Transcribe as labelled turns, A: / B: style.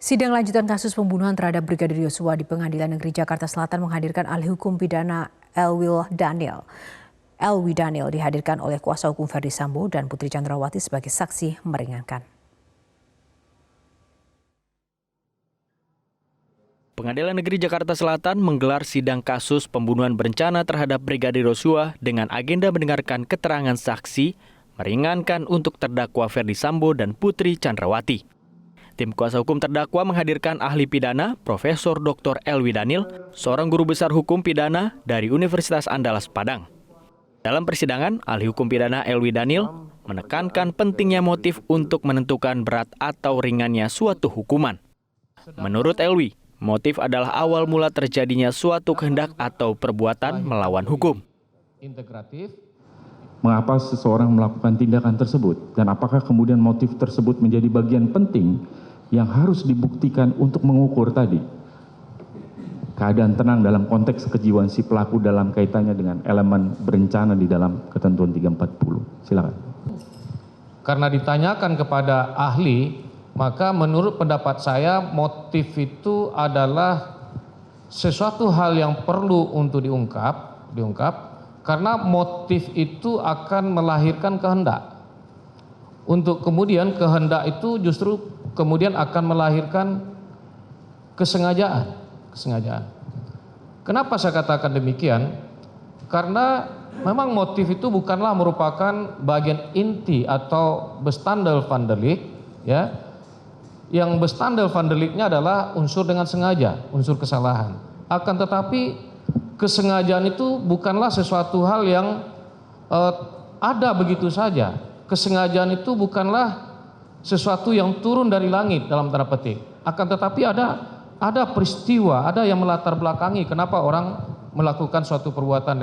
A: Sidang lanjutan kasus pembunuhan terhadap Brigadir Yosua di Pengadilan Negeri Jakarta Selatan menghadirkan ahli hukum pidana Elwi Daniel. Elwi Daniel dihadirkan oleh kuasa hukum Ferdy Sambo dan Putri Chandrawati sebagai saksi meringankan.
B: Pengadilan Negeri Jakarta Selatan menggelar sidang kasus pembunuhan berencana terhadap Brigadir Yosua dengan agenda mendengarkan keterangan saksi, meringankan untuk terdakwa Ferdy Sambo dan Putri Chandrawati. Tim kuasa hukum terdakwa menghadirkan ahli pidana Profesor Dr. Elwi Daniel, seorang guru besar hukum pidana dari Universitas Andalas Padang. Dalam persidangan, ahli hukum pidana Elwi Daniel menekankan pentingnya motif untuk menentukan berat atau ringannya suatu hukuman. Menurut Elwi, motif adalah awal mula terjadinya suatu kehendak atau perbuatan melawan hukum.
C: Mengapa seseorang melakukan tindakan tersebut dan apakah kemudian motif tersebut menjadi bagian penting yang harus dibuktikan untuk mengukur tadi keadaan tenang dalam konteks kejiwaan si pelaku dalam kaitannya dengan elemen berencana di dalam ketentuan 340. Silakan.
D: Karena ditanyakan kepada ahli, maka menurut pendapat saya motif itu adalah sesuatu hal yang perlu untuk diungkap karena motif itu akan melahirkan kehendak. Untuk kemudian kehendak itu justru kemudian akan melahirkan kesengajaan. Kenapa saya katakan demikian? Karena memang motif itu bukanlah merupakan bagian inti atau bestandel van delik, ya. Yang bestandel van deliknya adalah unsur dengan sengaja, unsur kesalahan. Akan tetapi kesengajaan itu bukanlah sesuatu hal yang ada begitu saja. Kesengajaan itu bukanlah sesuatu yang turun dari langit dalam tanda petik. Akan tetapi ada peristiwa, ada yang melatar belakangi kenapa orang melakukan suatu perbuatan